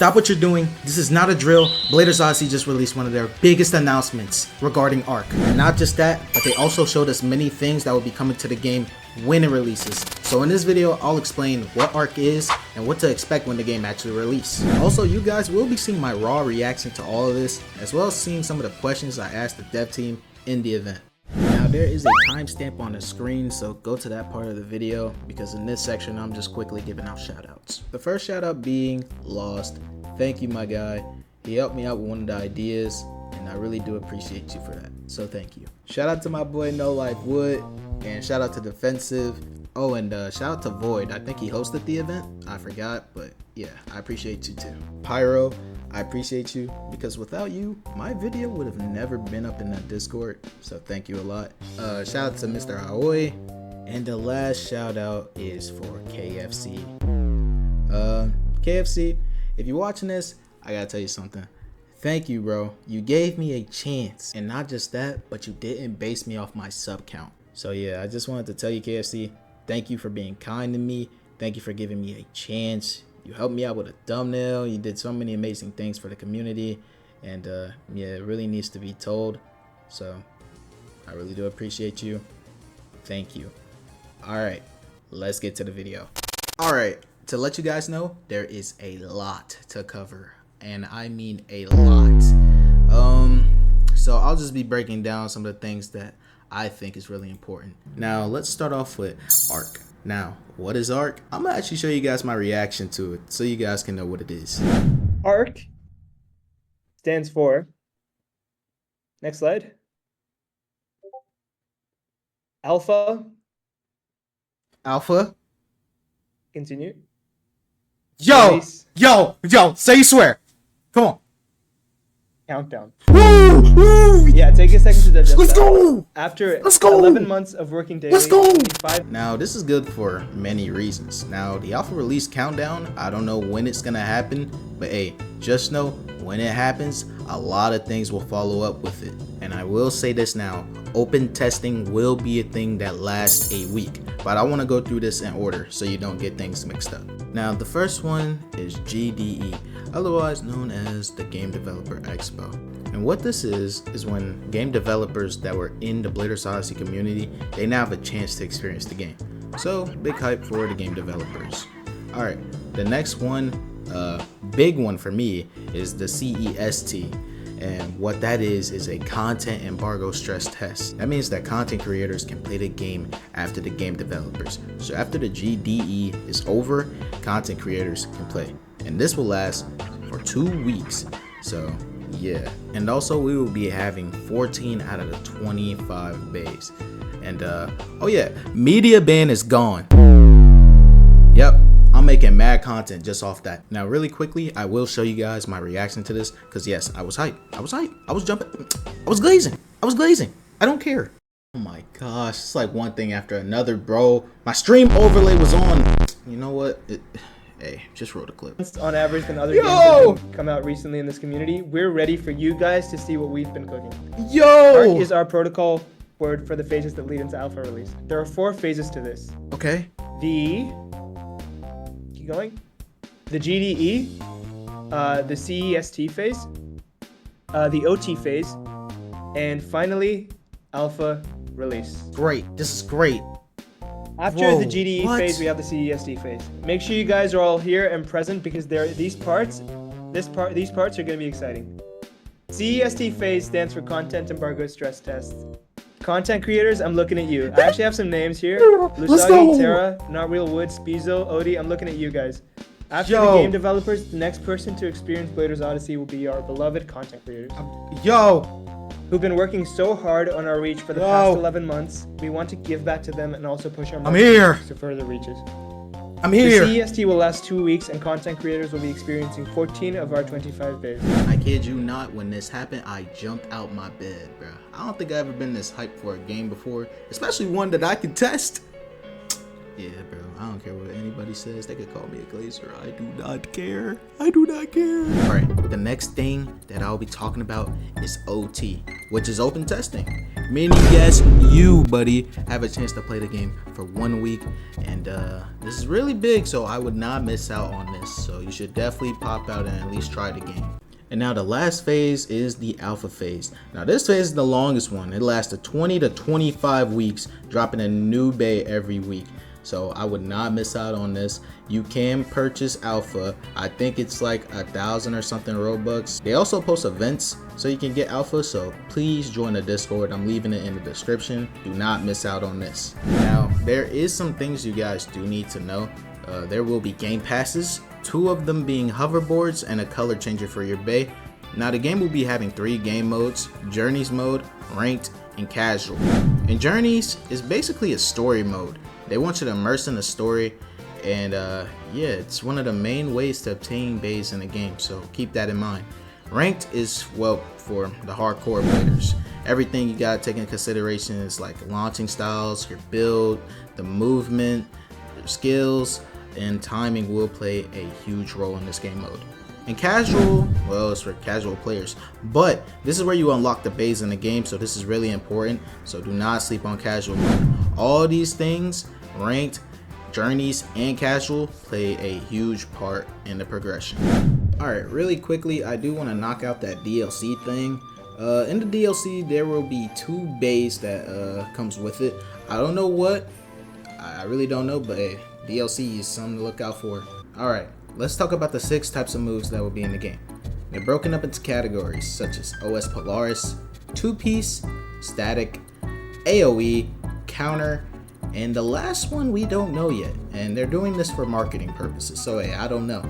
stop what you're doing. This is not a drill. Bladers Odyssey just released one of their biggest announcements regarding Ark. And not just that, but they also showed us many things that will be coming to the game when it releases. So in this video, I'll explain what Ark is and what to expect when the game actually releases. Also, you guys will be seeing my raw reaction to all of this, as well as seeing some of the questions I asked the dev team in the event. Now there is a timestamp on the screen, so go to that part of the video because in this section I'm just quickly giving out shoutouts. The first shoutout being Lost. Thank you, my guy. He helped me out with one of the ideas and I really do appreciate you for that, so thank you. Shout out to my boy No Life Wood, and shout out to Defensive. Oh, and shout out to Void. I think he hosted the event. I forgot, but yeah, I appreciate you too. Pyro, I appreciate you because without you, my video would have never been up in that Discord. So thank you a lot. Shout out to Mr. Aoi. And the last shout out is for KFC. KFC, if you're watching this, I gotta tell you something. Thank you, bro. You gave me a chance. And not just that, but you didn't base me off my sub count. So yeah, I just wanted to tell you, KFC, thank you for being kind to me. Thank you for giving me a chance. You helped me out with a thumbnail. You did so many amazing things for the community. And yeah, it really needs to be told. So I really do appreciate you. Thank you. All right, let's get to the video. All right, to let you guys know, there is a lot to cover. And I mean a lot. So I'll just be breaking down some of the things that I think is really important. Now, let's start off with Ark. Now, what is Ark? I'm gonna actually show you guys my reaction to it so you guys can know what it is. Ark stands for, next slide, Alpha. Alpha. Continue. Yo, Release. yo, say you swear. Come on. Countdown. Woo, woo. Yeah, take a second to digest. Let's that. go. After Let's go. 11 months of working daily. Let's go. Now, Now, this is good for many reasons. Now, the alpha release countdown, I don't know when it's gonna happen, but hey, just know when it happens, a lot of things will follow up with it. And I will say this now, open testing will be a thing that lasts a week, but I wanna go through this in order so you don't get things mixed up. Now, the first one is GDE, otherwise known as the Game Developer Expo. And what this is when game developers that were in the Bladers Odyssey community, they now have a chance to experience the game. So, big hype for the game developers. Alright, the next one, big one for me, is the CEST. And what that is a content embargo stress test. That means that content creators can play the game after the game developers. So after the GDE is over, content creators can play. And this will last for 2 weeks. So yeah. And also we will be having 14 out of the 25 bays. And oh yeah, media ban is gone. Yep. I'm making mad content just off that. Now, really quickly, I will show you guys my reaction to this because yes, I was hyped. I was hyped. I was jumping. I was glazing. I don't care. Oh my gosh, it's like one thing after another, bro. My stream overlay was on. You know what? Hey, just wrote a clip. on average than other games that have come out recently in this community, we're ready for you guys to see what we've been cooking. Yo! Ark is our protocol word for the phases that lead into alpha release. There are 4 phases to this. Okay. The GDE, the CEST phase, the OT phase, and finally, alpha release. Great. This is great. After the GDE what? phase, we have the CEST phase. Make sure you guys are all here and present because these parts are going to be exciting. CEST phase stands for Content Embargo Stress Test. Content creators, I'm looking at you. I actually have some names here. Lusagi, Terra, Not Real Wood, Spizo, Odie, I'm looking at you guys. After the game developers, the next person to experience Bladers Odyssey will be our beloved content creators. Who've been working so hard on our reach for the past 11 months. We want to give back to them and also push our market to further reaches. I'm here. The CEST will last 2 weeks and content creators will be experiencing 14 of our 25 days. I kid you not, when this happened, I jumped out my bed, bro. I don't think I've ever been this hyped for a game before, especially one that I can test. Yeah, bro, I don't care what anybody says. They could call me a glazer. I do not care. All right, the next thing that I'll be talking about is OT, which is open testing. Meaning, yes, you, buddy, have a chance to play the game for 1 week. And this is really big, so I would not miss out on this. So you should definitely pop out and at least try the game. And now the last phase is the alpha phase. Now this phase is the longest one. It lasted 20 to 25 weeks, dropping a new bay every week. So I would not miss out on this. You can purchase alpha. I think it's like 1,000 or something Robux. They also post events so you can get alpha. So please join the Discord. I'm leaving it in the description. Do not miss out on this. Now there is some things you guys do need to know. There will be game passes, 2 of them being hoverboards and a color changer for your bay. Now the game will be having 3 game modes: Journeys mode, Ranked, and Casual. And Journeys is basically a story mode. They want you to immerse in the story, and yeah, it's one of the main ways to obtain bays in the game, so keep that in mind. Ranked is, well, for the hardcore players. Everything you gotta take into consideration is like launching styles, your build, the movement, your skills, and timing will play a huge role in this game mode. And Casual, well, it's for casual players, but this is where you unlock the bays in the game, so this is really important, so do not sleep on Casual mode. All these things, Ranked, Journeys, and Casual, play a huge part in the progression. Alright, really quickly, I do want to knock out that DLC thing. In the DLC, there will be 2 bays that comes with it. I don't know what, I really don't know, but hey, DLC is something to look out for. Alright, let's talk about the 6 types of moves that will be in the game. They're broken up into categories such as OS Polaris, 2-piece, static, AoE, counter, and the last one we don't know yet, and they're doing this for marketing purposes, so hey, I don't know.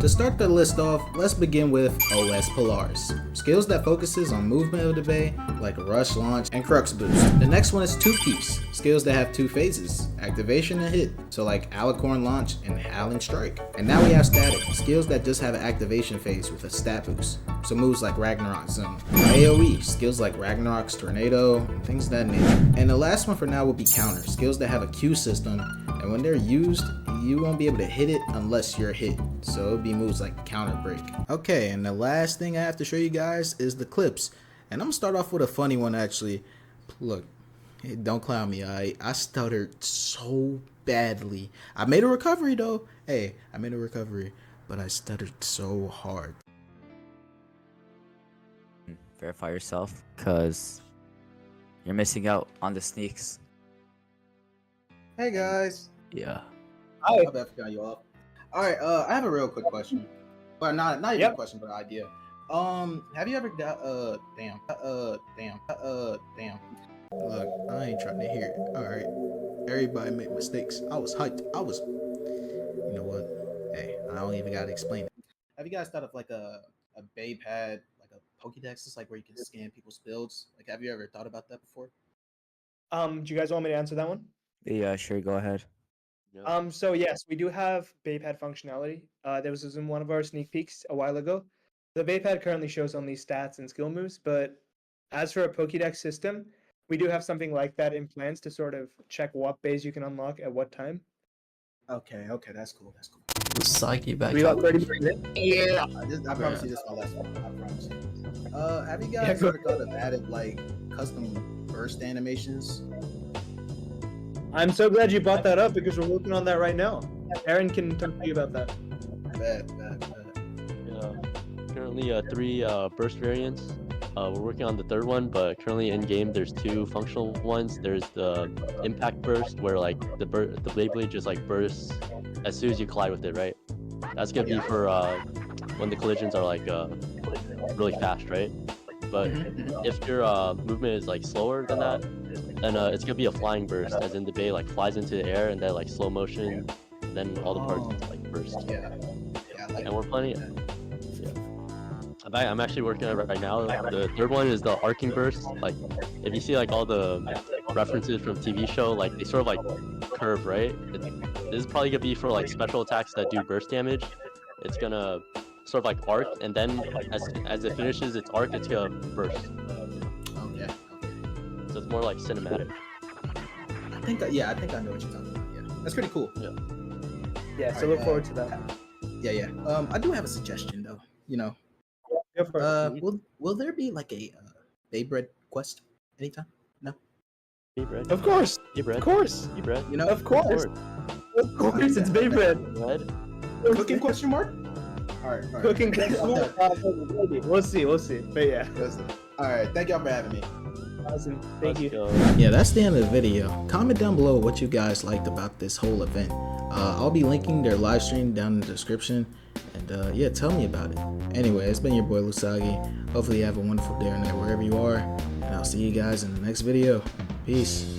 To start the list off, let's begin with OS Polaris. Skills that focuses on movement of the bay, like rush, launch, and crux boost. The next one is 2-piece. Skills that have 2 phases, activation and hit, so like alicorn launch and howling strike. And now we have static, skills that just have an activation phase with a stat boost, so moves like Ragnarok Zone. AoE, skills like Ragnarok's Tornado, and things of that nature. And the last one for now will be counter, skills that have a Q system, and when they're used, you won't be able to hit it unless you're hit, so it'll be moves like counter break. Okay, and the last thing I have to show you guys is the clips, and I'm gonna start off with a funny one actually. Look, hey, don't clown me. I stuttered so badly. I made a recovery though. Hey, I made a recovery, but I stuttered so hard. Verify yourself, cause you're missing out on the sneaks. Hey guys. Yeah. Hi. My bad for cutting you off. All right, I have a real quick question. Well, not even a question, but an idea. Have you ever got damn. Look, I ain't trying to hear it. All right, everybody make mistakes. I was hyped. You know what? Hey, I don't even gotta explain it. Have you guys thought of like a bay pad, like a Pokédex, is like where you can scan people's builds? Like, have you ever thought about that before? Do you guys want me to answer that one? Yeah, sure, go ahead. So yes, we do have Baypad functionality. There was in one of our sneak peeks a while ago. The Baypad currently shows only stats and skill moves, but as for a Pokédex system, we do have something like that in plans to sort of check what bays you can unlock at what time. Okay, that's cool. Psyche back We up. got 30 minutes. Yeah. I promise you this is my last one. I promise you. Have you guys ever thought of added like custom burst animations? I'm so glad you brought that up because we're working on that right now. Aaron can talk to you about that. Bet. Yeah. Currently 3 burst variants. We're working on the 3rd one, but currently in game there's 2 functional ones. There's the impact burst, where like the Beyblade just like bursts as soon as you collide with it, right? That's gonna be for when the collisions are like really fast, right? But if your movement is like slower than that, then it's gonna be a flying burst, as in the bay like flies into the air and then like slow motion, then all the parts like burst. Yeah. And we're planning. I'm actually working on it right now. The 3rd one is the arcing burst. Like, if you see like all the references from TV show, like they sort of like curve, right? This is probably gonna be for like special attacks that do burst damage. It's gonna sort of like arc, and then as it finishes its arc, it's gonna burst. Okay. So it's more like cinematic. I think I know what you're talking about. Yeah, that's pretty cool. Yeah, so look forward to that. Yeah. I do have a suggestion though. You know, Go for it. will there be like a Baybread quest anytime? No. bread. Of course. Hey, bread. Of course. Hey, bread. You know, Of course. Of course, it's Bay Bread. Bread. cooking question mark? Alright, alright. Cooking. Maybe. We'll see. But yeah. Alright, thank y'all for having me. Awesome. Thank you. Go. Yeah, that's the end of the video. Comment down below what you guys liked about this whole event. I'll be linking their live stream down in the description. And yeah, tell me about it. Anyway, it's been your boy Lusagi. Hopefully you have a wonderful day or night wherever you are. And I'll see you guys in the next video. Peace.